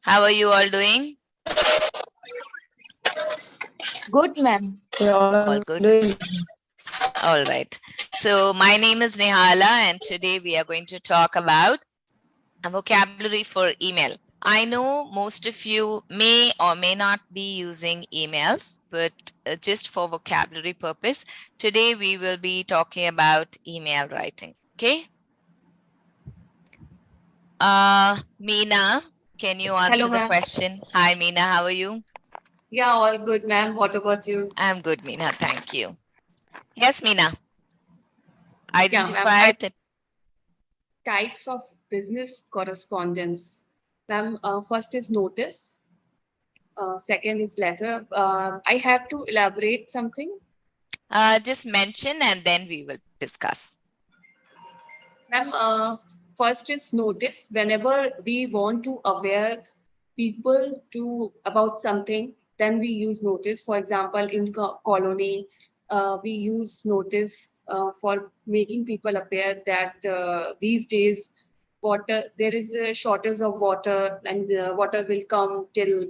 How are you all doing? Good, ma'am. All good. All right. So my name is Nihala, and today we are going to talk about a vocabulary for email. I know most of you may or may not be using emails, but just for vocabulary purpose, today we will be talking about email writing. Okay. Meena, can you answer Hello, the ma'am. question? Hi, Meena. How are you? Yeah, all good, ma'am. What about you? I'm good, Meena. Thank you. Yes, Meena. Yeah, ma'am. Identify the Types of business correspondence. Ma'am, first is notice. Second is letter. I have to elaborate something. just mention and then we will discuss. Ma'am, first is notice. Whenever we want to aware people to about something, then we use notice. For example, in colony, we use notice for making people aware that these days water there is a shortage of water and water will come till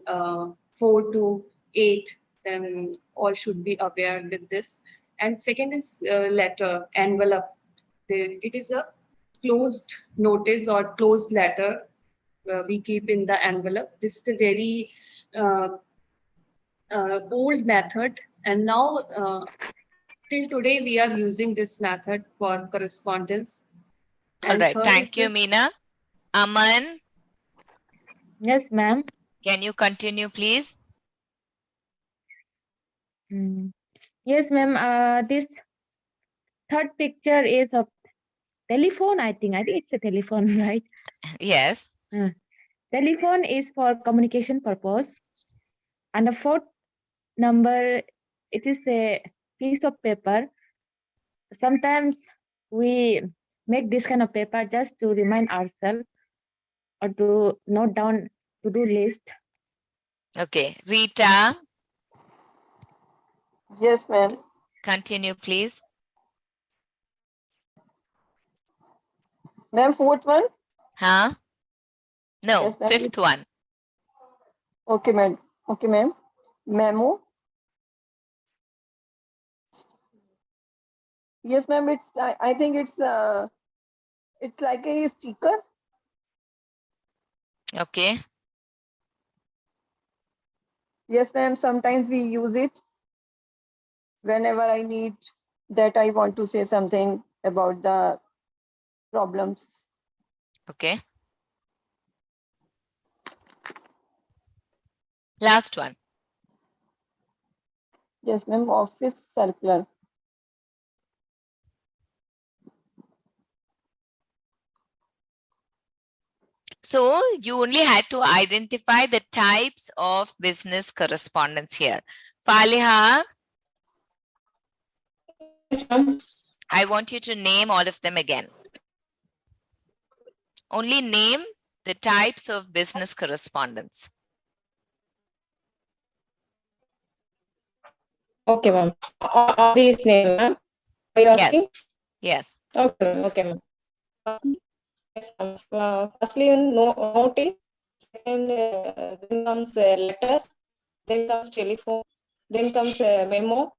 4 to 8. Then all should be aware with this. And second is letter envelope. It is a closed notice or closed letter we keep in the envelope. This is a very uh, old method, and now till today we are using this method for correspondence. All And right. third Thank is you, Meena. Aman, Yes, ma'am. can you continue, please? Yes, ma'am. This third picture is a telephone. I think it's a telephone, right? Yes. Telephone is for communication purpose, and the fourth number, it is a piece of paper. Sometimes we make this kind of paper just to remind ourselves or to note down to-do list. Okay. Rita, Yes, ma'am. continue, please. Ma'am, fourth one? Huh? No, Yes, ma'am. fifth one. Okay, ma'am. Okay, ma'am. Memo. Yes, ma'am. I think it's like a sticker. Okay. Yes, ma'am. Sometimes we use it whenever I need that I want to say something about the problems. Okay. Last one. Yes, ma'am. Office circular. So you only had to identify the types of business correspondence here. Faliha, I want you to name all of them again. Only name the types of business correspondence. Okay, ma'am. All these name, ma'am. Are you asking? Yes. Okay, ma'am. Yes, ma'am. Firstly, notice. Second, then comes letters. Then comes telephone. Then comes memo.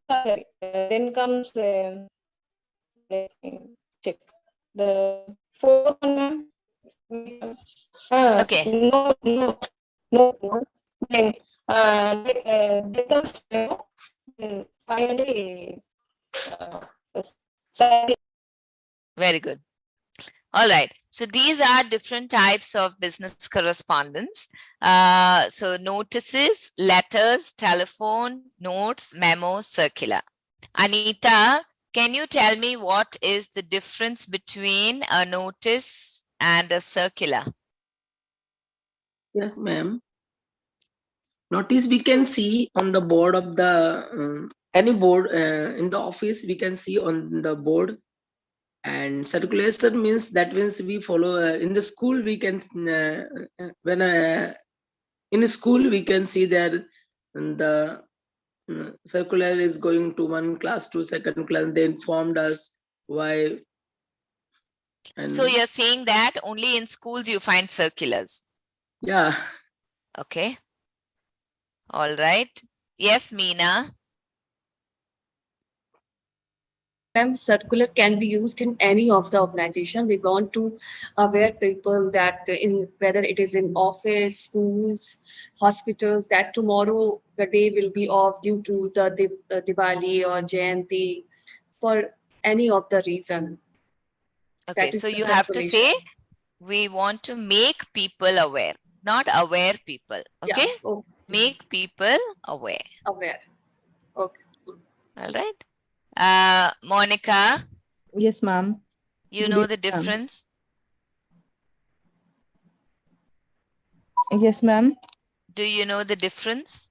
Sorry. Then comes. Let me check the fourth one, ma'am. Okay. No. Then then comes memo. Then finally. Very good. All right. So these are different types of business correspondence. So notices, letters, telephone, notes, memo, circular. Anita, can you tell me what is the difference between a notice and a circular? Yes, ma'am. Notice we can see on the board of the any board in the office, we can see on the board. And circulation means we follow in the school. We can when in school we can see that the circular is going to one class to second class. They informed us why. And so you're saying that only in schools you find circulars? Yeah. Okay. All right. Yes, Meena. Ma'am, circular can be used in any of the organization. We want to aware people that in whether it is in office, schools, hospitals, that tomorrow the day will be off due to the Diwali or Jayanti for any of the reason. Okay, That is so the you have to say circulation. we want to make people aware, not aware people. Yeah. Okay, Okay. make people aware. Aware. Okay. All right. Monica, Yes, ma'am. you Good know the evening, ma'am. difference Yes, ma'am. Do you know the difference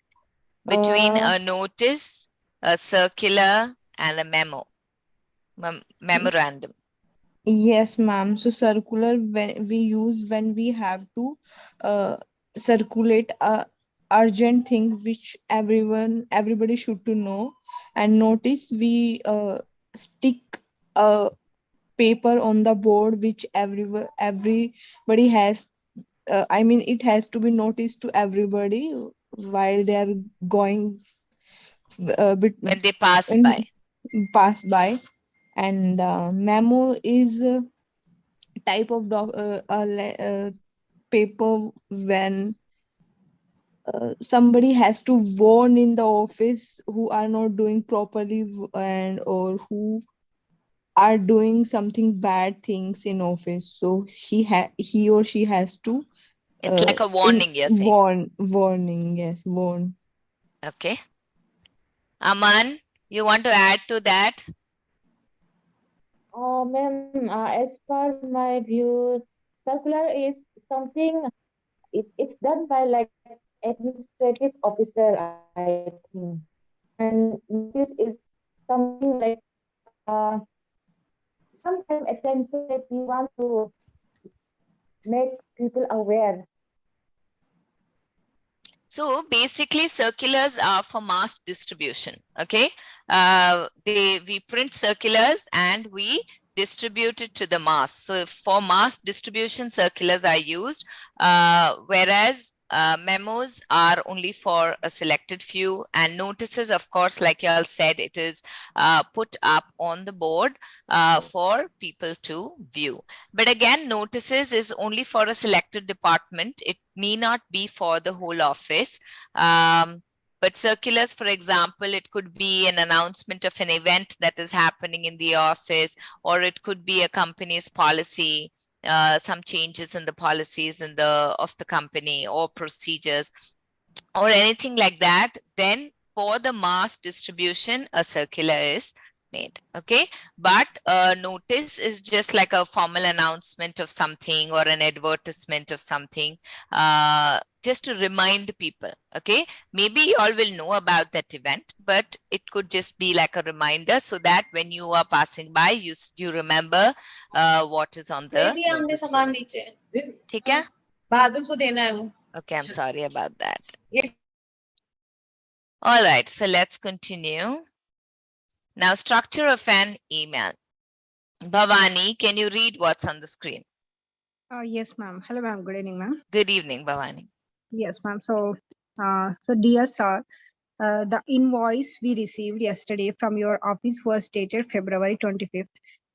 between Uh, a notice, a circular, and a memorandum? yes, ma'am. So circular when we use when we have to circulate a urgent thing which everybody should to know. And notice we stick a paper on the board which everybody has. I mean, it has to be noticed to everybody while they are going When they pass in by. pass by. And memo is a type of paper when somebody has to warn in the office who are not doing properly and or who are doing something bad things in office, so he or she has to It's like a in warning, you're saying. warning, yes, warn. Okay. Aman, you want to add to that? Ma'am, as per my view, circular is something, it's done by like administrative officer, I think. And notice it's something like uh, sometimes at times that we want to make people aware. So basically, circulars are for mass distribution. Okay, we print circulars and we distribute it to the mass. So for mass distribution, circulars are used, whereas memos are only for a selected few, and notices, of course, like you all said, it is put up on the board for people to view. But again, notices is only for a selected department. It need not be for the whole office. But circulars, for example, it could be an announcement of an event that is happening in the office, or it could be a company's policy, some changes in the policies of the company or procedures or anything like that. Then for the mass distribution, a circular is made. Okay, but a notice is just like a formal announcement of something or an advertisement of something, just to remind people. Okay, maybe you all will know about that event, but it could just be like a reminder so that when you are passing by, you remember what is on the notice board. ठीक है? बहादुर को देना है वो. Okay, I'm sorry about that. Yeah. All right, so let's continue. Now, structure of an email. Bhavani, can you read what's on the screen? Yes, ma'am. Hello, ma'am. Good evening, ma'am. Good evening, Bhavani. Yes, ma'am. So dear sir, the invoice we received yesterday from your office was dated February 25th.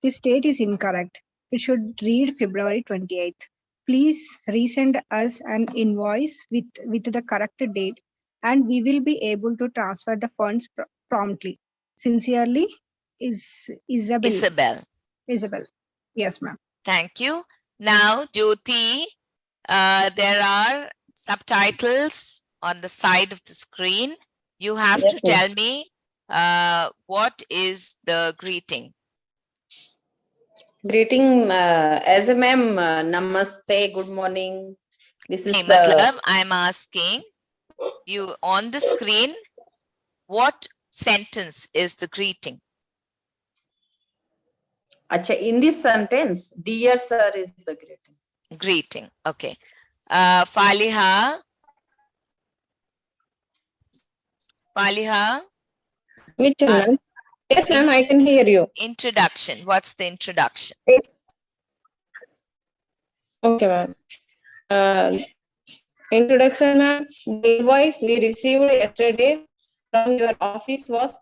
This date is incorrect. It should read February 28th. Please resend us an invoice with the correct date, and we will be able to transfer the funds promptly. Sincerely, Isabel. Isabel. Yes, ma'am. Thank you. Now, Jyoti, there are subtitles on the side of the screen. You have Yes, to tell me what is the greeting. Greeting as a ma'am, namaste, good morning. This is Nahi, the matlab, I'm asking you on the screen, what sentence is the greeting? Acha, in this sentence, dear sir is the greeting. Greeting, okay. Faliha. Which ma'am? Yes, ma'am, I can hear you. Introduction. What's the introduction? Okay, ma'am. Introduction, ma'am. The invoice we received yesterday from your office was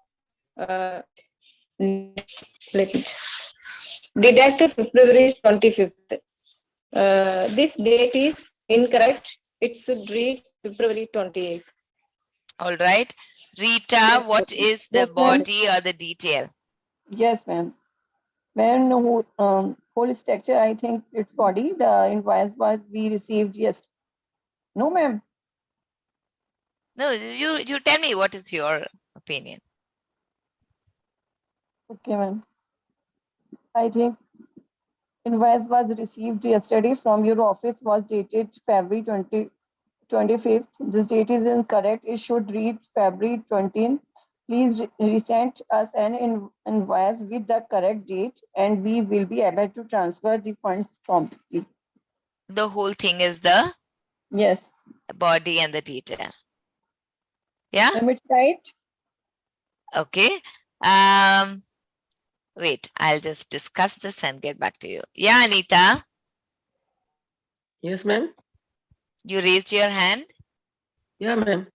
deducted February 25th. This date is incorrect. It should read February 28th. All right. Rita, what is the Yes, ma'am. body or the detail? Yes, ma'am. When whole structure, I think it's body. The invoice was we received yes. No, ma'am. No, you tell me what is your opinion. Okay, ma'am. I think invoice was received yesterday from your office was dated February 25th. This date is incorrect. It should read February 20th. Please resend us an invoice with the correct date and we will be able to transfer the funds promptly. The whole thing is the Yes. body and the detail. Yeah. Ma'am, it's right. Okay. Wait, I'll just discuss this and get back to you. Yeah, Anita, Yes, ma'am. you raised your hand. Yeah, ma'am.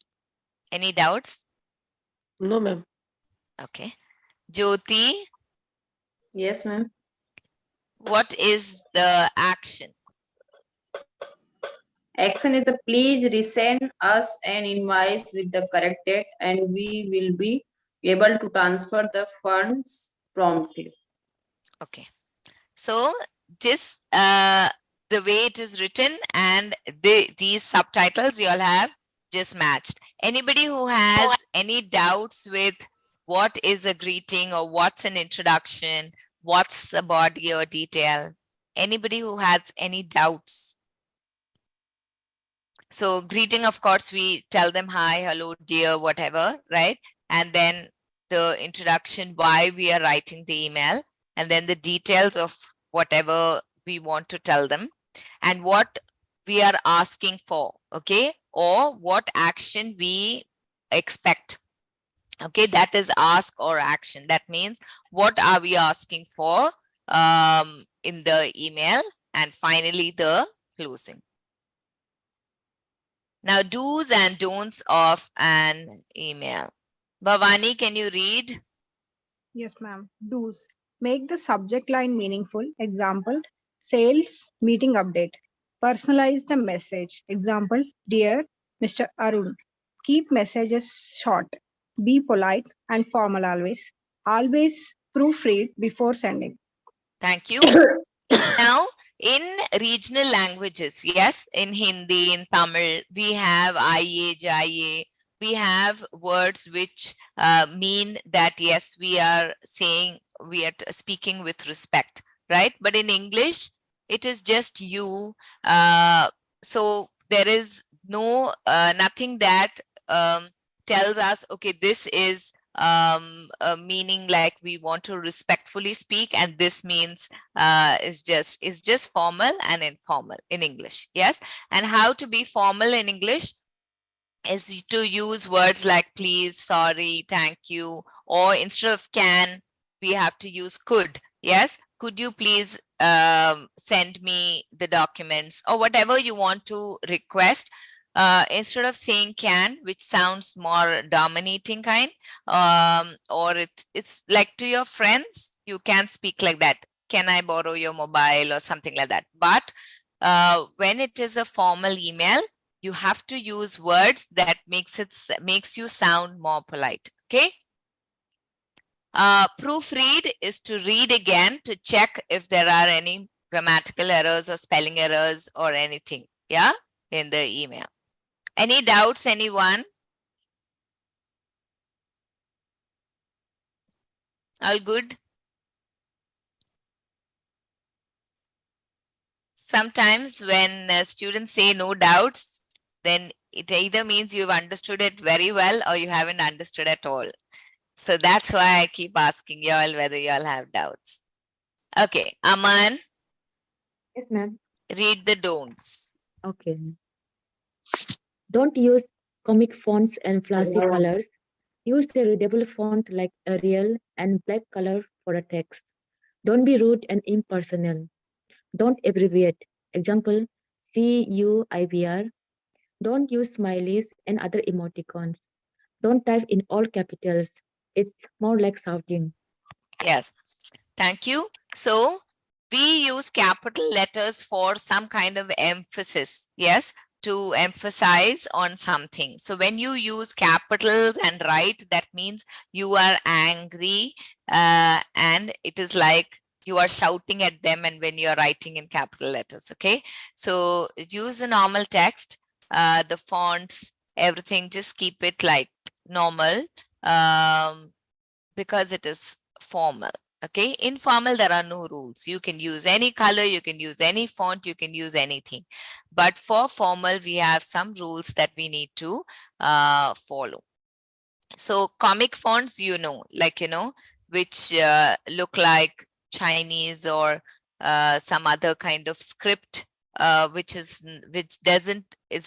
Any doubts? No, ma'am. Okay. Jyoti, Yes, ma'am. what is the action? Action is the please resend us an invoice with the correct date and we will be able to transfer the funds promptly. Okay. So just the way it is written and these subtitles you all have just matched. Anybody who has any doubts with what is a greeting or what's an introduction, what's a body or detail? Anybody who has any doubts? So greeting, of course, we tell them hi, hello, dear, whatever, right? And then the introduction, why we are writing the email, and then the details of whatever we want to tell them and what we are asking for, okay? Or what action we expect. Okay, that is ask or action. That means what are we asking for in the email, and finally the closing. Now, do's and don'ts of an email. Bhavani, can you read? Yes, ma'am. Do's. Make the subject line meaningful. Example, sales meeting update. Personalize the message. Example, dear Mr. Arun. Keep messages short. Be polite and formal always. Always proofread before sending. Thank you. Now, in regional languages, yes, in Hindi, in Tamil, we have IA, JIA. We have words which mean that, yes, we are saying, we are speaking with respect, right? But in English, it is just you. So there is no, nothing that tells us, okay, this is meaning like we want to respectfully speak, and this means is just formal and informal in English. Yes. And how to be formal in English is to use words like please, sorry, thank you, or instead of can, we have to use could. Yes. Could you please send me the documents, or whatever you want to request. Instead of saying can, which sounds more dominating kind, or it's like to your friends, you can speak like that. Can I borrow your mobile or something like that? But when it is a formal email, you have to use words that makes you sound more polite. Okay. Proofread is to read again to check if there are any grammatical errors or spelling errors or anything, yeah, in the email. Any doubts, anyone? All good? Sometimes when students say no doubts, then it either means you've understood it very well or you haven't understood at all. So that's why I keep asking you all whether you all have doubts. Okay, Aman, Yes, ma'am. read the don'ts. Okay. Don't use comic fonts and flashy colors. Use a readable font like Arial and black color for the text. Don't be rude and impersonal. Don't abbreviate. Example, CUIBR. Don't use smileys and other emoticons. Don't type in all capitals. It's more like shouting. Yes, thank you. So we use capital letters for some kind of emphasis, yes, to emphasize on something. So when you use capitals and write, that means you are angry, and it is like you are shouting at them, and when you are writing in capital letters, okay? So use the normal text, the fonts, everything, just keep it like normal, because it is formal. Okay, informal, there are no rules. You can use any color, you can use any font, you can use anything. But for formal, we have some rules that we need to follow. So comic fonts, like, which look like Chinese or some other kind of script, which is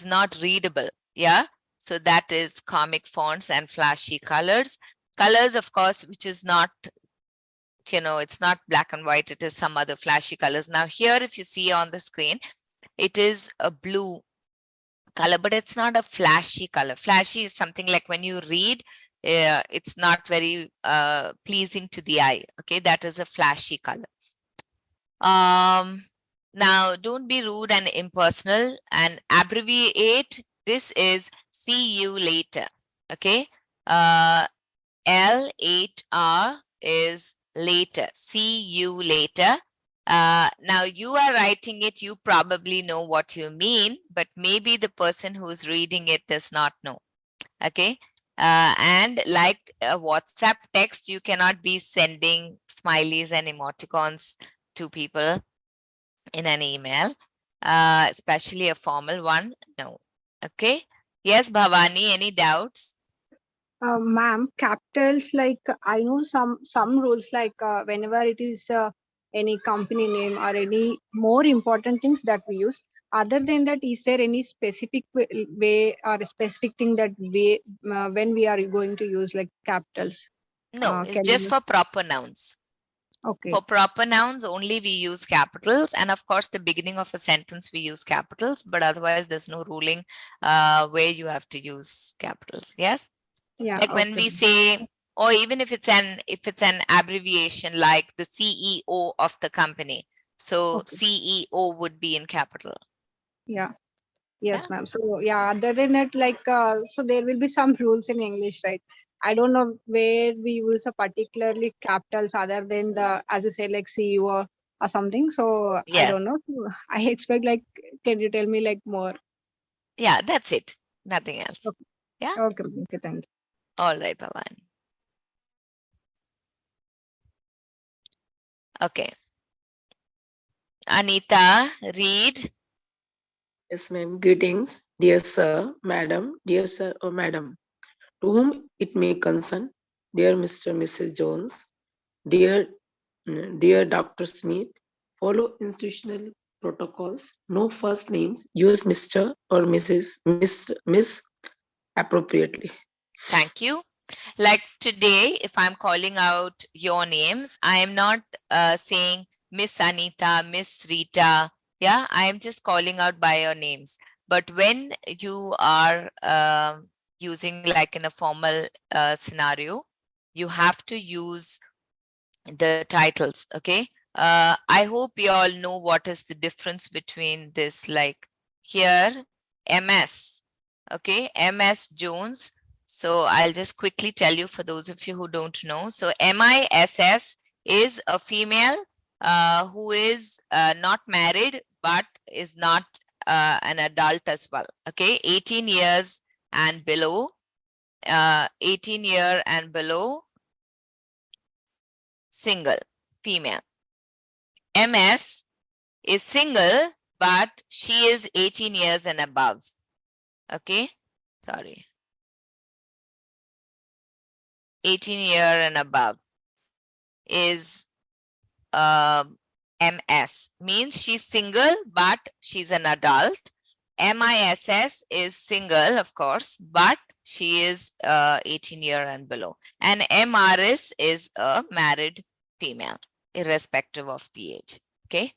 not readable. Yeah. So that is comic fonts and flashy colors. Colors, of course, which is not, it's not black and white, it is some other flashy colors. Now here, if you see on the screen, it is a blue color, but it's not a flashy color. Flashy is something like when you read, it's not very pleasing to the eye. Okay, that is a flashy color. Now don't be rude and impersonal and abbreviate. This is see you later. Okay, L8R is later. See you later. Now you are writing it, you probably know what you mean, but maybe the person who's reading it does not know. Okay. And like a WhatsApp text, you cannot be sending smileys and emoticons to people in an email, especially a formal one. No. Okay. Yes, Bhavani, any doubts? Ma'am, capitals, like I know some rules, like whenever it is any company name or any more important things that we use. Other than that, is there any specific way or a specific thing that we when we are going to use like capitals? No, it's Can just you? for proper nouns. Okay. For proper nouns, only we use capitals. And of course, the beginning of a sentence, we use capitals, but otherwise there's no ruling where you have to use capitals. Yes. Yeah. Like when we say, or even if it's an abbreviation, like the CEO of the company. So Okay. CEO would be in capital. Yeah. Yes, ma'am. So yeah, other than that, like so there will be some rules in English, right? I don't know where we use a particularly capitals other than the, as you say, like CEO or something. So I Yes. don't know. I expect, like, can you tell me like more? Yeah, that's it. Nothing else. Okay. Yeah. Okay. Okay. Thank you. All right, Bhavani. Okay. Anita, read. Yes, ma'am. Greetings, dear sir, madam, dear sir or madam, to whom it may concern, dear Mr. Mrs. Jones, dear Dr. Smith, follow institutional protocols. No first names. Use Mr. or Miss appropriately. Thank you. Like today, if I'm calling out your names, I am not saying Miss Anita, Miss Rita. Yeah, I am just calling out by your names. But when you are using like in a formal scenario, you have to use the titles. Okay. I hope you all know what is the difference between this, like here, MS. Okay, MS Jones. So I'll just quickly tell you for those of you who don't know. So MISS is a female who is not married, but is not an adult as well. Okay, 18 years and below, 18 year and below, single, female. MS is single, but she is 18 years and above. Okay, sorry. 18 year and above is MS, means she's single, but she's an adult. MISS is single, of course, but she is 18 year and below. And MRS is a married female, irrespective of the age. Okay.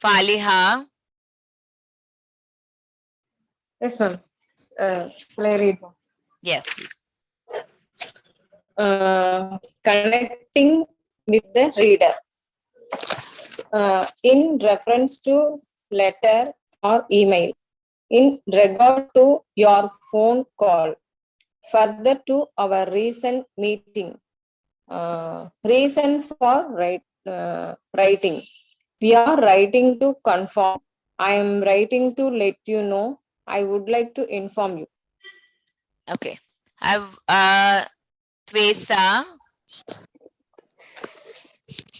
Faliha. Yes, ma'am. Shall I read? Yes, please. Connecting with the reader. In reference to letter or email. In regard to your phone call. Further to our recent meeting. Reason for writing. We are writing to confirm. I am writing to let you know. I would like to inform you. Okay. Twesa.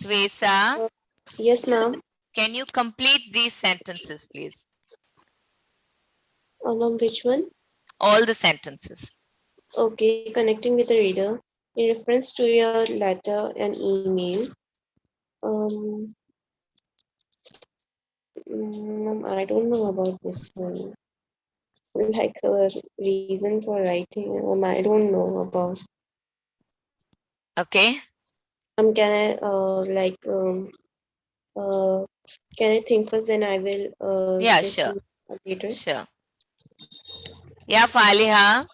Twesa. Yes, ma'am. Can you complete these sentences, please? On which one? All the sentences. Okay, connecting with the reader. In reference to your letter and email. I don't know about this one. Like a reason for writing. I don't know about. Okay. Can I can I think first? Then I will. Yeah, get sure. to later. Sure. Yeah, Faliha.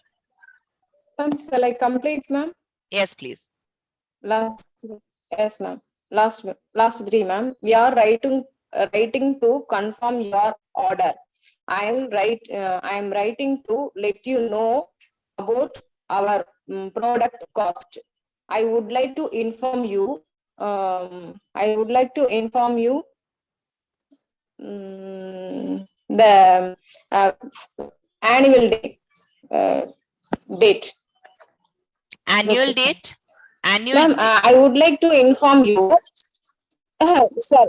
Ma'am, shall I complete, ma'am? Yes, please. Yes, ma'am. Last three, ma'am. We are writing to confirm your order. I am writing to let you know about our product cost. I would like to inform you. The annual date. Annual date? Annual Ma'am, date. I would like to inform you. Sir,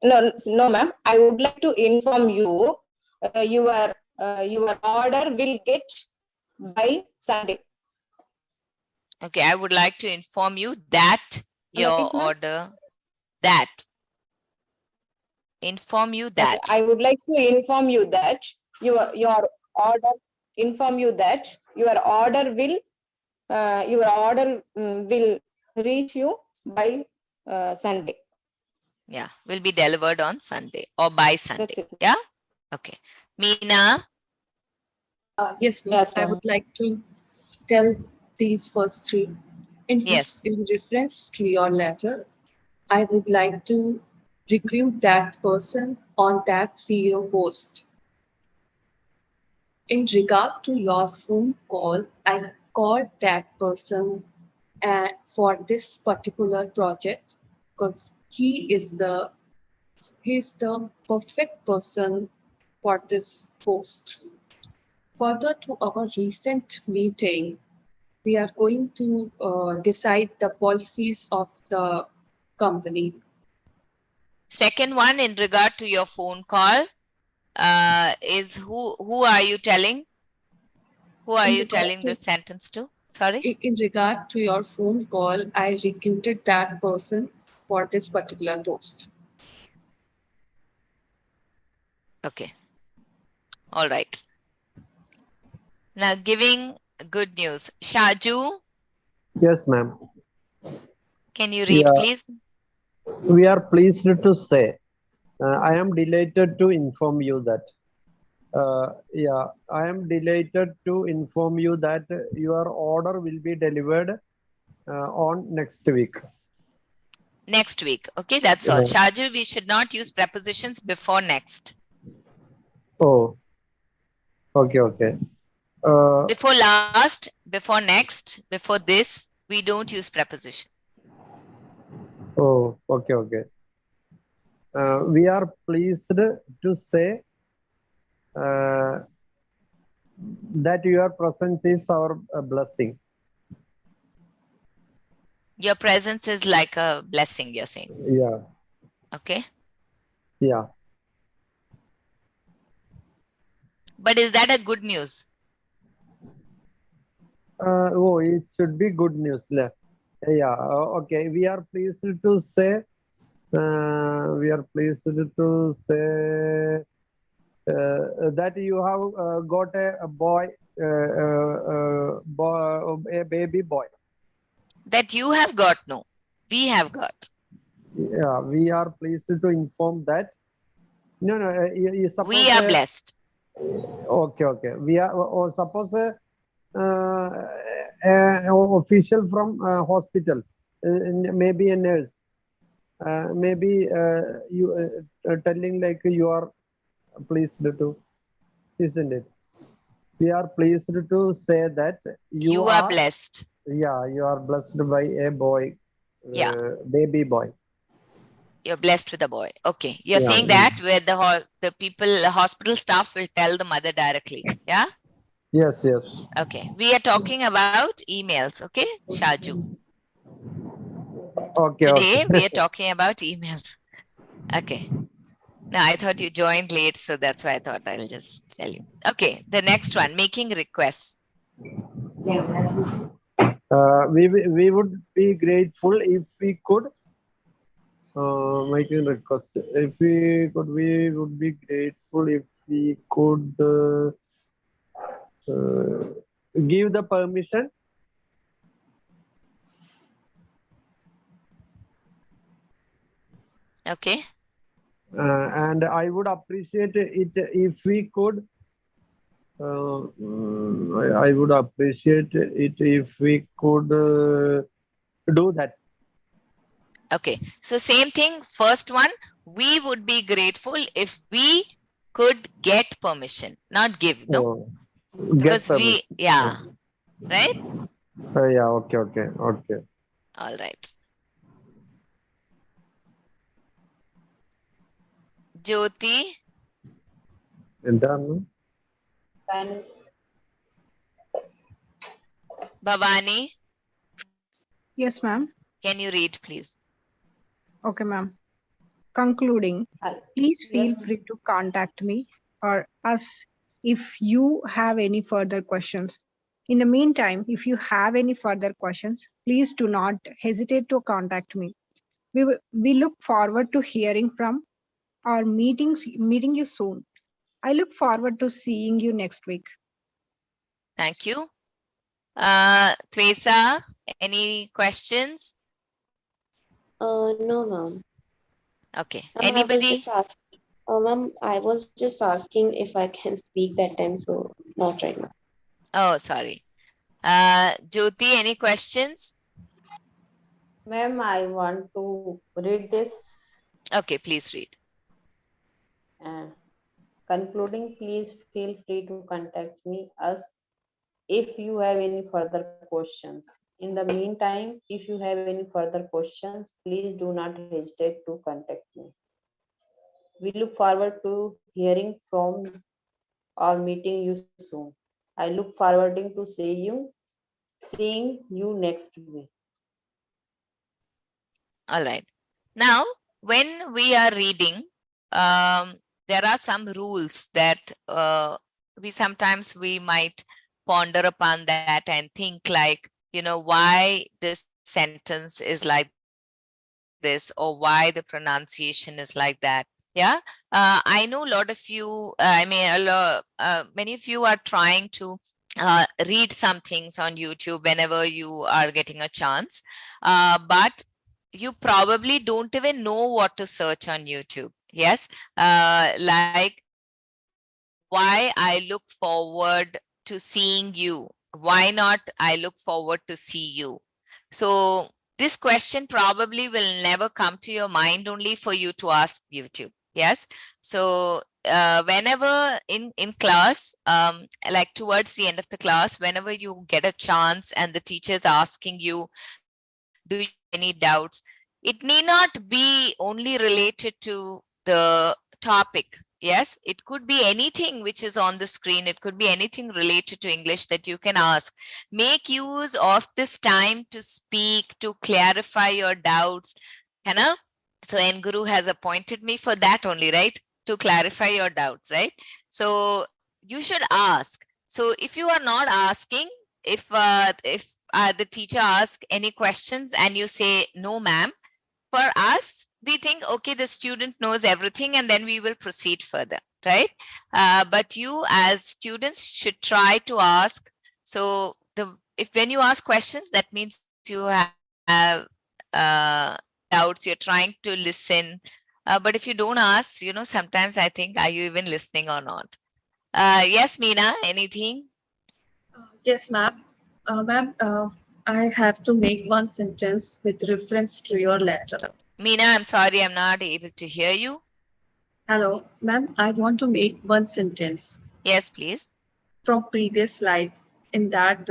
no, ma'am. I would like to inform you. Your order will get by Sunday. Okay, I would like to inform you that your order, inform you that. Okay, I would like to inform you that your order will reach you by Sunday. Yeah, will be delivered on Sunday or by Sunday. That's it. Yeah. Okay. Meena. Yes, Yes, I ma'am. would like to tell these first three. In Yes. reference to your letter, I would like to recruit that person on that CEO post. In regard to your phone call, I called that person for this particular project because he's the perfect person for this post. Further to our recent meeting, we are going to decide the policies of the company. Second one, in regard to your phone call, is who are you telling? Who are you telling the sentence to? Sorry? In regard to your phone call, I recruited that person for this particular post. Okay. All right. Now giving good news. Shaju, Yes, ma'am. can you read, please? We are pleased to say, I am delighted to inform you that, I am delighted to inform you that your order will be delivered on next week. Next week. Okay, that's all. Shaju, we should not use prepositions before next. Oh, okay. Before last, before next, before this, we don't use preposition. Oh, okay. We are pleased to say that your presence is our blessing. Your presence is like a blessing, you're saying. Yeah. Okay. Yeah. But is that a good news? It should be good news. Yeah. Okay. We are pleased to say. That you have got a baby boy. That you have got, no. We have got. Yeah, we are pleased to inform that No, no. You suppose We are blessed. Okay. We are, or suppose an official from hospital, maybe a nurse, maybe you telling like you are pleased to, isn't it? We are pleased to say that You are blessed. yeah, you are blessed by a boy, Yeah. baby boy. You're blessed with a boy. Okay. You're Yeah. saying that where the people, the hospital staff will tell the mother directly. Yeah. Yes. Okay. We are talking about emails. Okay, Shaju. Okay. Today we are talking about emails. Okay. Now I thought you joined late, so that's why I thought I'll just tell you. Okay. The next one, making requests. We would be grateful if we could make a request. If we could, we would be grateful if we could give the permission. Okay. And I would appreciate it if we could. I would appreciate it if we could do that. Okay. So same thing. First one, we would be grateful if we could get permission, not give. No, because we, yeah, right. Yeah. Okay. All right. Jyoti. Entrando. Bhavani. Yes, ma'am. Can you read, please? Okay, ma'am. Concluding, please feel Yes. free to contact me or us if you have any further questions. In the meantime, if you have any further questions, please do not hesitate to contact me. We look forward to hearing from or meeting you soon. I look forward to seeing you next week. Thank you. Twesa, any questions? No, ma'am. Okay. Ma'am, Anybody? Ma'am, I was just asking if I can speak that time, so not right now. Oh, sorry. Jyoti, any questions? Ma'am, I want to read this. Okay, please read. Concluding, please feel free to contact us if you have any further questions. In the meantime, if you have any further questions, please do not hesitate to contact me. We look forward to hearing from or meeting you soon. I look forward to seeing you next week. All right. Now, when we are reading, there are some rules that we might ponder upon that and think like, why this sentence is like this or why the pronunciation is like that. Yeah. I know a lot of you, many of you are trying to read some things on YouTube whenever you are getting a chance. But you probably don't even know what to search on YouTube. Yes. Like, why I look forward to seeing you. Why not I look forward to see you? So this question probably will never come to your mind only for you to ask YouTube. Yes. So whenever in class, like towards the end of the class, whenever you get a chance and the teacher is asking you, do you have any doubts? It need not be only related to the topic. Yes, it could be anything which is on the screen. It could be anything related to English that you can ask. Make use of this time to speak, to clarify your doubts. Hannah? So Enguru has appointed me for that only, right? To clarify your doubts, right? So you should ask. So if you are not asking, if the teacher asks any questions and you say, no, ma'am, for us, we think, okay, the student knows everything and then we will proceed further, right? But you as students should try to ask. So when you ask questions, that means you have doubts, you're trying to listen, But if you don't ask, sometimes I think, are you even listening or not? Yes, Meena, anything? Yes, ma'am. Ma'am, I have to make one sentence with reference to your letter. Meena, I'm sorry, I'm not able to hear you. Hello, ma'am. I want to make one sentence. Yes, please. From previous slide, in that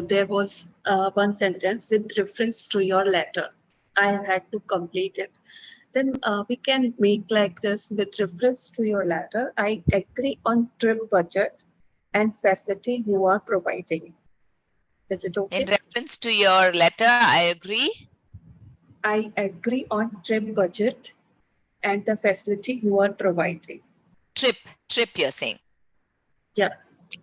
there was one sentence with reference to your letter. I had to complete it. Then we can make like this: with reference to your letter, I agree on trip budget and facility you are providing. Is it okay? In reference to your letter, I agree. I agree on trip budget and the facility you are providing. Trip you're saying. Yeah.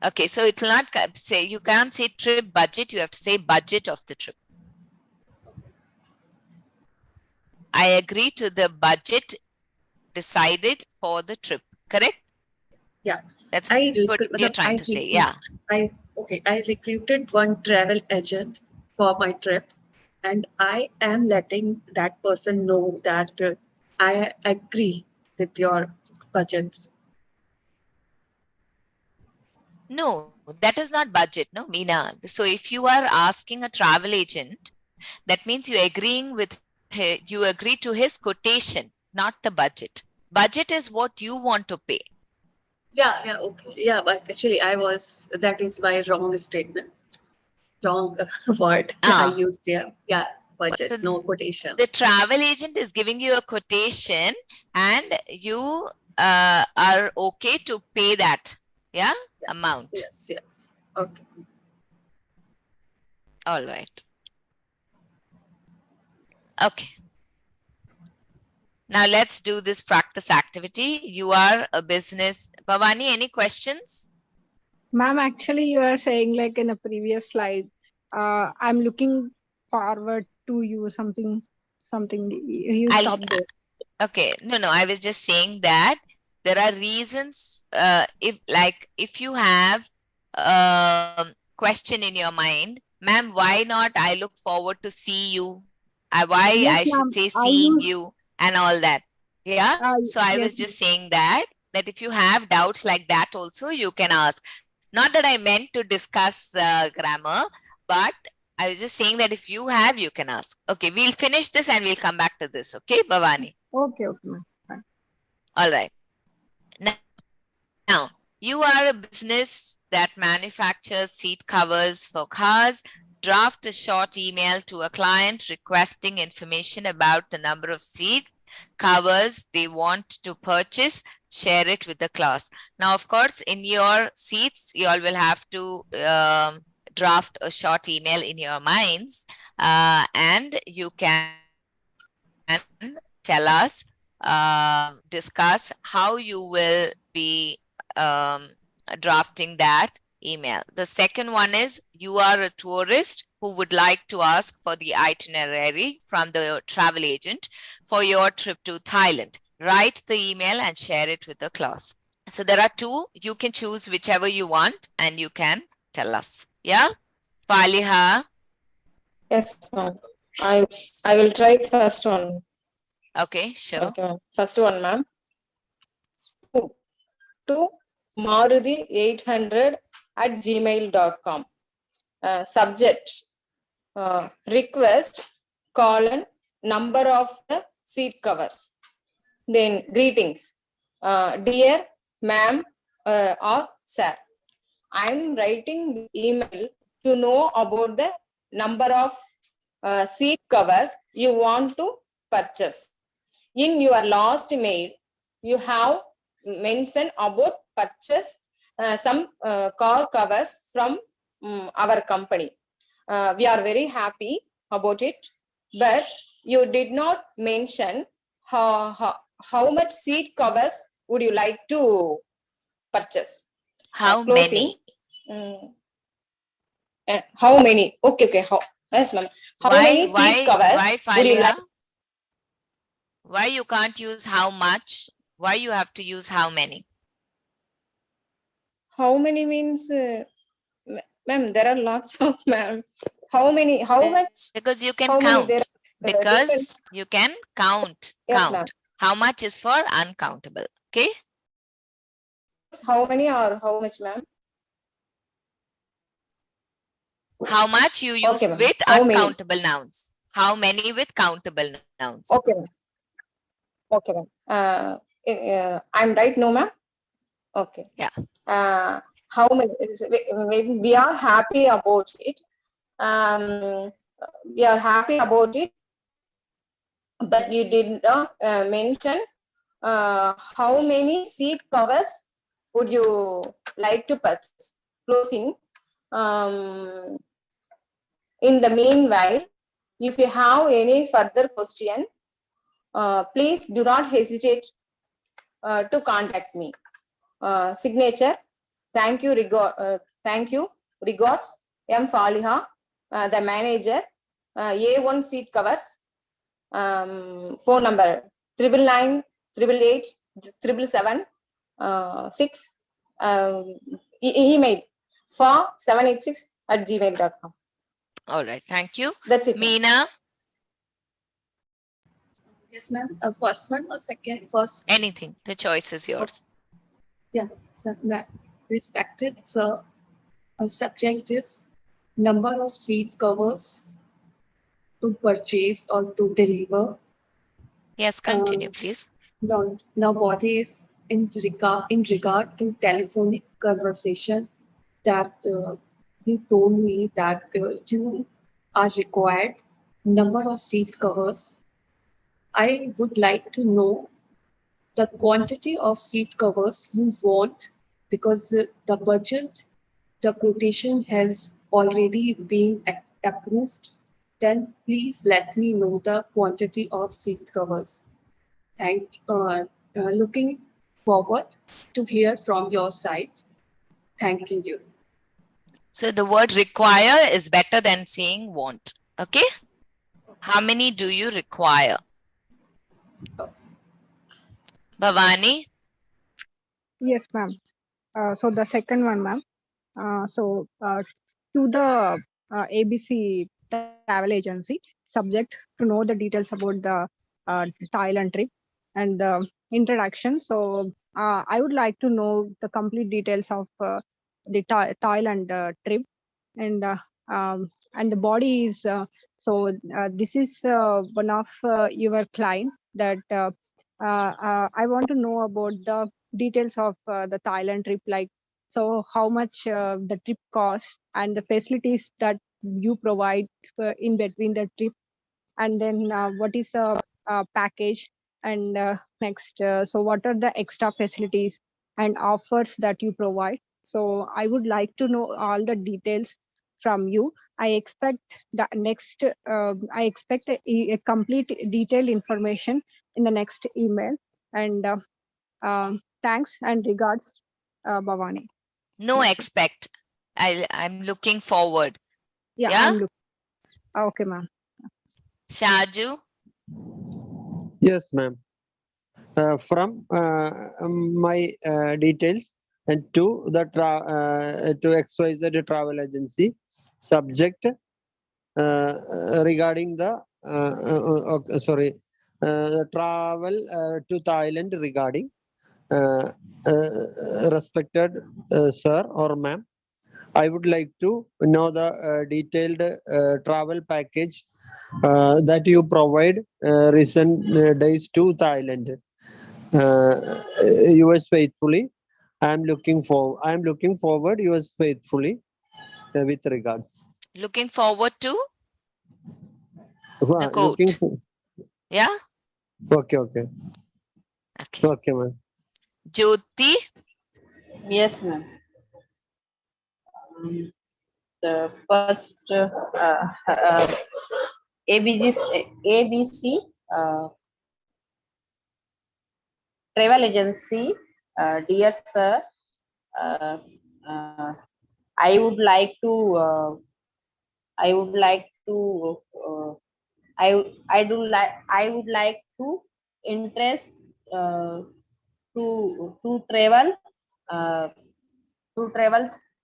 Okay, so it will not say, you can't say trip budget, you have to say budget of the trip. I agree to the budget decided for the trip, correct? Yeah. That's what you're trying to say, yeah. I recruited one travel agent for my trip, and I am letting that person know that I agree with your budget. No, that is not budget, no, Meena. So if you are asking a travel agent, that means you agree to his quotation, not the budget. Budget is what you want to pay. Yeah, okay. Yeah, but actually that is my wrong statement. Wrong word I used here. Yeah, budget, So no quotation. the travel agent is giving you a quotation and you are okay to pay that, yeah, amount. Yes. Okay. All right. Okay. Now let's do this practice activity. You are a business. Bhavani, any questions? Ma'am, actually you are saying like in a previous slide, I'm looking forward to you something you stopped there. Okay, no, I was just saying that there are reasons, if you have question in your mind, ma'am, why not I look forward to see you? Why Yes, I should say seeing you and all that. Yeah. So I was just saying that if you have doubts like that also, you can ask. Not that I meant to discuss grammar, but I was just saying that if you have, you can ask. Okay, we'll finish this and we'll come back to this. Okay, Bhavani? Okay, ma'am. All right. Now, you are a business that manufactures seat covers for cars. Draft a short email to a client requesting information about the number of seat covers they want to purchase. Share it with the class. Now, of course, in your seats, you all will have to draft a short email in your minds, and you can tell us, discuss how you will be drafting that email. The second one is, you are a tourist who would like to ask for the itinerary from the travel agent for your trip to Thailand. Write the email and share it with the class. So there are two. You can choose whichever you want and you can tell us. Yeah? Faliha? Yes, ma'am. I will try first one. Okay, sure. Okay, first one, ma'am. To maruti800@gmail.com. Subject, request, number of the seat covers. Then greetings. Dear ma'am or sir, I'm writing this email to know about the number of seat covers you want to purchase. In your last mail, you have mentioned about purchase some car covers from our company. We are very happy about it, but you did not mention how much seat covers would you like to purchase. How many? How many? Okay. Yes, ma'am. How many seat covers would you like? Why you can't use how much? Why you have to use how many? How many means, ma'am, there are lots of, ma'am. How many? How much? Because you can how count. Many there because you can count. Yes, count. How much is for uncountable? Okay. How many or how much, ma'am? How much you use Okay, ma'am. with How many? uncountable nouns? How many with countable nouns? Okay, ma'am. Okay, ma'am. I'm right, no, ma'am? Okay. Yeah. How many? We are happy about it. We are happy about it, but you did not mention how many seat covers would you like to purchase? Closing. In the meanwhile, if you have any further question, please do not hesitate to contact me. Signature. Thank you. Regards. M. Faliha, the manager. A1 seat covers. Phone number 999 888 777 6. Email for 786@gmail.com. All right. Thank you. That's it. Meena. Yes, ma'am. First one or second? First. Anything. The choice is yours. Yeah. So, respected sir, a subject is number of seat covers to purchase or to deliver. Yes, continue, please. Now, what is in regard to telephonic conversation that you told me that you are required number of seat covers. I would like to know the quantity of seat covers you want because the budget, the quotation has already been approved. Then please let me know the quantity of seat covers. Looking forward to hear from your side. Thank you. So the word require is better than saying want. Okay. How many do you require? Bhavani? Yes, ma'am. So the second one, ma'am. To the ABC travel agency, subject to know the details about the Thailand trip and the introduction. So I would like to know the complete details of the Thailand trip and the body is this is one of your client that I want to know about the details of the Thailand trip, like so how much the trip costs and the facilities that you provide in between the trip, and then what is the package, and next so what are the extra facilities and offers that you provide. So I would like to know all the details from you. I expect the next I expect a complete detailed information in the next email, and thanks and regards, Bhavani. No expect. I'm looking forward. Yeah, Yeah? I'm looking. Okay, ma'am. Shaju? Yes, ma'am. From my details and to the to XYZ travel agency, subject regarding the travel to Thailand regarding respected sir or ma'am. I would like to know the detailed travel package that you provide recent days to Thailand. Yours faithfully. I'm looking forward. Yours faithfully. With regards. Looking forward to the Looking quote. for. Yeah? Okay. Okay. Okay, ma'am. Jyoti? Yes, ma'am. The first ABC travel agency, dear sir, uh, uh, I would like to I would like to I would like to interest to travel uh,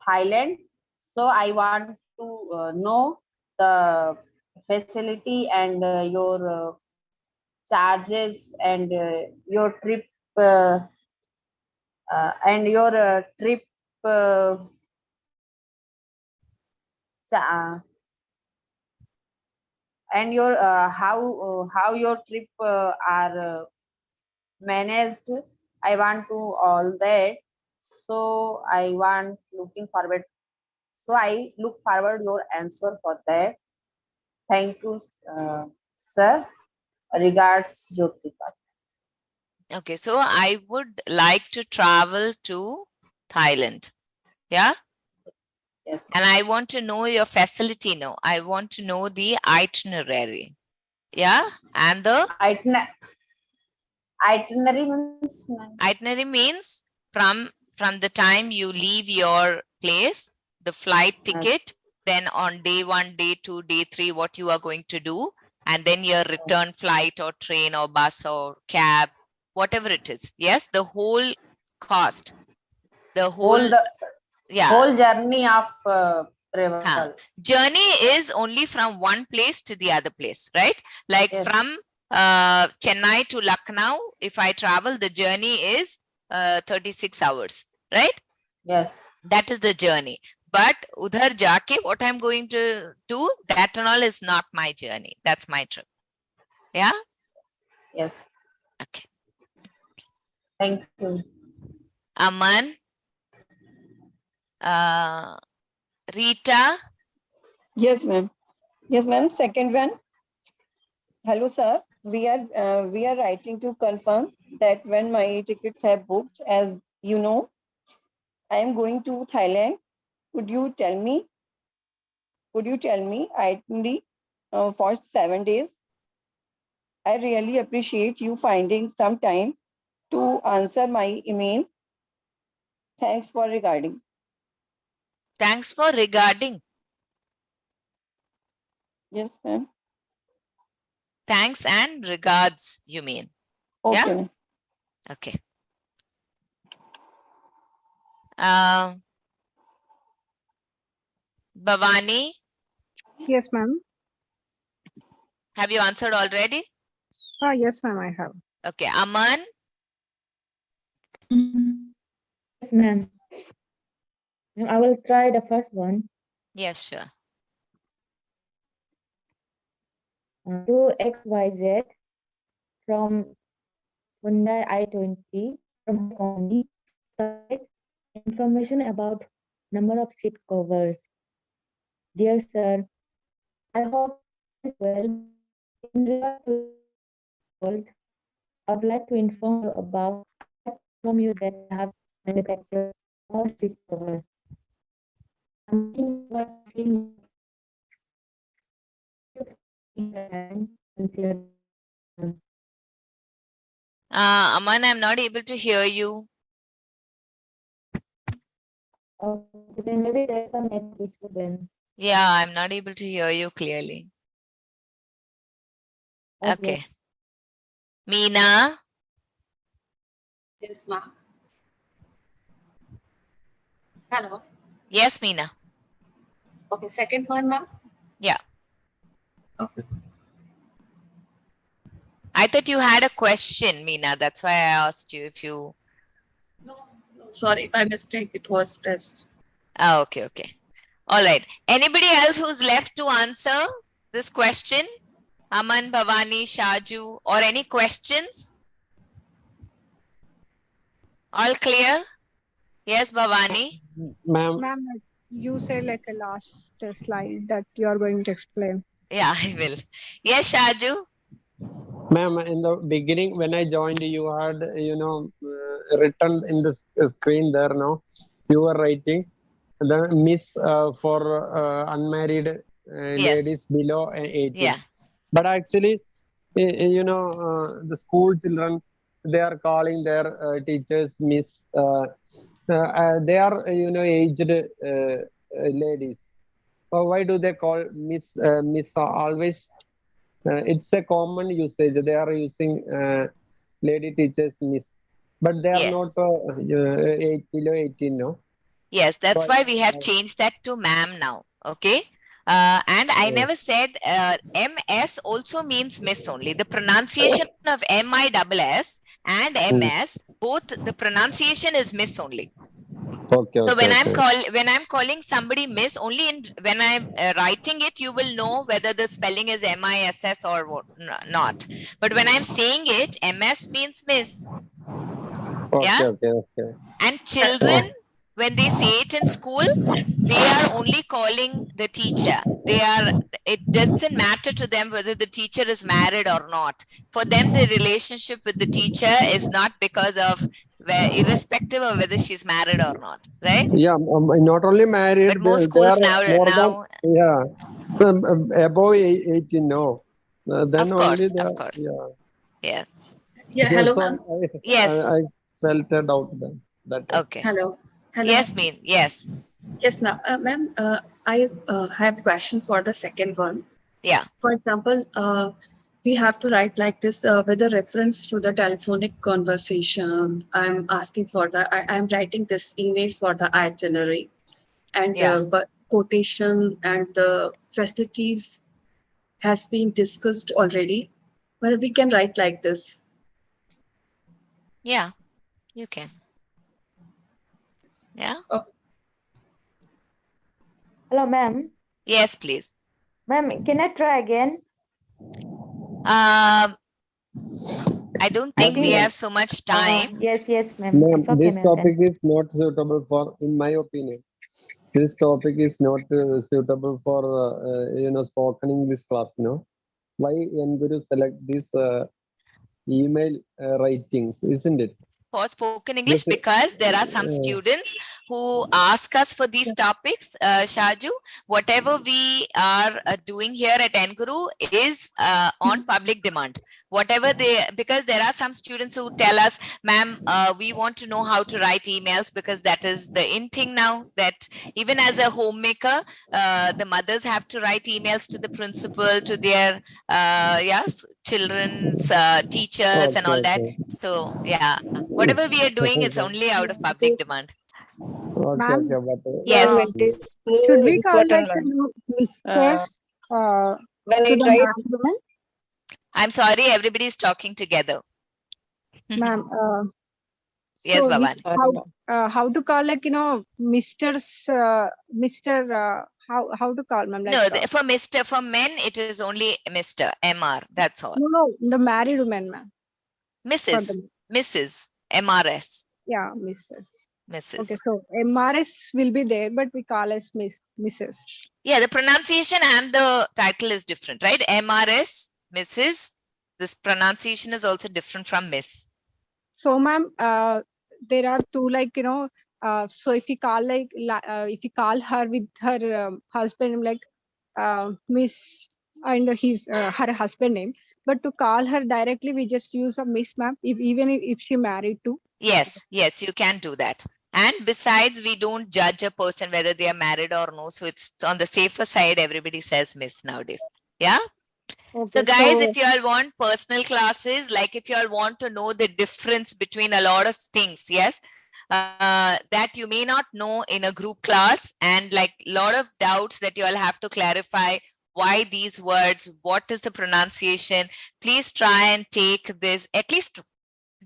Thailand. So I want to know the facility and your charges and your trip trip uh, cha- and your how your trip are managed. I want to all that. So I want looking forward. So I look forward your answer for that. Thank you, sir. Regards, Jyotika. Okay, so I would like to travel to Thailand. Yeah. Yes. And I want to know your facility now. I want to know the itinerary. Yeah. And the Itinerary means, itinerary means from the time you leave your place, the flight ticket, then on day 1, day 2, day 3, what you are going to do, and then your return flight or train or bus or cab, whatever it is. Yes, the whole cost, the whole whole journey of travel. Journey is only from one place to the other place, right? Like from Chennai to Lucknow, if I travel, the journey is 36 hours, right? Yes. That is the journey. But udhar jaake, what I'm going to do, that and all is not my journey. That's my trip. Yeah? Yes. Okay. Thank you. Aman. Rita. Yes, ma'am. Yes, ma'am. Second one. Hello, sir. We are writing to confirm that when my tickets have booked, as you know, I am going to Thailand. Could you tell me itinerary for 7 days? I really appreciate you finding some time to answer my email. Thanks for regarding. Thanks for regarding. Yes, ma'am. Thanks and regards, you mean? Okay. Yeah? Okay. Bhavani? Yes, ma'am. Have you answered already? Yes, ma'am, I have. Okay. Aman? Yes, ma'am. I will try the first one. Yes, sure. To XYZ from Hyundai i20 from Kony. Information about number of seat covers. Dear sir, I hope as well. In regard to world, I would like to inform you about from you that I have manufactured more seat covers. I'm looking forward to seeing Aman, I'm not able to hear you. Then maybe there's some network issue then. Yeah, I'm not able to hear you clearly. Okay. Meena? Yes, ma'am. Hello. Yes, Meena. Okay, second one, ma'am. Yeah. Okay. I thought you had a question, Meena. That's why I asked you if you... No, sorry, by mistake, it was test. Oh, okay, okay. All right. Anybody else who's left to answer this question? Aman, Bhavani, Shaju, or any questions? All clear? Yes, Bhavani? Ma'am. Ma'am, you say like a last slide that you are going to explain. Yeah, I will. Yes, Shaju? Ma'am, in the beginning, when I joined, you had, written in the screen there, no? You were writing the miss for unmarried ladies below 18. Yeah. But actually, the school children, they are calling their teachers miss. They are, aged ladies. So why do they call miss always? It's a common usage. They are using lady teachers miss, but they are not below 18, no? Yes, that's So why we have changed that to ma'am now. Okay. And I never said MS also means miss only. The pronunciation of MISS and MS, both the pronunciation is miss only. Okay, So okay, when I'm calling somebody miss, only when I'm writing it, you will know whether the spelling is MISS or not. But when I'm saying it, MS means miss. okay, Yeah. okay, okay. And children, when they say it in school, they are only calling the teacher. It doesn't matter to them whether the teacher is married or not. For them, the relationship with the teacher is not because of irrespective of whether she's married or not, right? Yeah, not only married, But most they schools are more now, than, yeah, above 18, no. Then of only course, the, of course. yeah. Yes. Yeah, So, hello, so ma'am. Yes. I felt a doubt then. That time. Okay. Hello. Hello. Yes, Mean. Yes. Yes, ma'am. Ma'am, I have question for the second one. Yeah. For example, we have to write like this with a reference to the telephonic conversation. I'm asking for I'm writing this email for the itinerary, and Yeah. but quotation and the facilities has been discussed already. Well, we can write like this. Yeah, you can. Yeah. Hello, ma'am. Yes, please. Ma'am, can I try again? I don't think we have so much time. Yes, ma'am. Ma'am, It's okay, this ma'am. topic is not suitable for, in my opinion, this topic is not suitable for, spoken English class, no? Why enguru select this email writings, isn't it? For spoken English, because there are some students who ask us for these topics, Shaju. Whatever we are doing here at enguru is on public demand. Whatever because there are some students who tell us, ma'am, we want to know how to write emails because that is the in thing now, that even as a homemaker, the mothers have to write emails to the principal, to their children's teachers and all that. So yeah, whatever we are doing is only out of public demand. Okay, Yes. Should we call like Mistress when to I the try married woman? I'm sorry, everybody is talking together. Ma'am, yes, so Bhavani. how to call like Mr. How to call ma'am? Like, No, for Mr. For men, it is only Mr. MR. That's all. No, the married woman, ma'am. Mrs. MRS. Yeah, Mrs. Mrs. Okay, so MRS will be there, but we call as Mrs. Yeah, the pronunciation and the title is different, right? MRS, Mrs. This pronunciation is also different from Miss. So, ma'am, there are two, like, so if you call if you call her with her husband, like Miss, and her husband name, but to call her directly, we just use a Miss, ma'am, even if she married too. Yes, you can do that. And besides, we don't judge a person whether they are married or no. So it's on the safer side. Everybody says Miss nowadays. Yeah. Okay, so guys, if you all want personal classes, like if you all want to know the difference between a lot of things, yes, that you may not know in a group class, and like a lot of doubts that you all have to clarify, why these words, what is the pronunciation, please try and take this, at least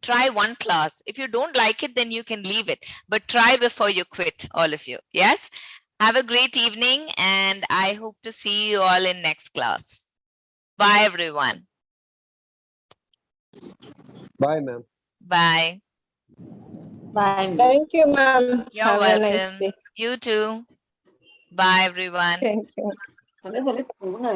try one class. If you don't like it, then you can leave it, but try before you quit, all of you. Yes. Have a great evening, and I hope to see you all in next class. Bye, everyone. Bye, ma'am. Bye. Bye. Thank you, ma'am. You're Have welcome. a nice day. You too. Bye, everyone. Thank you.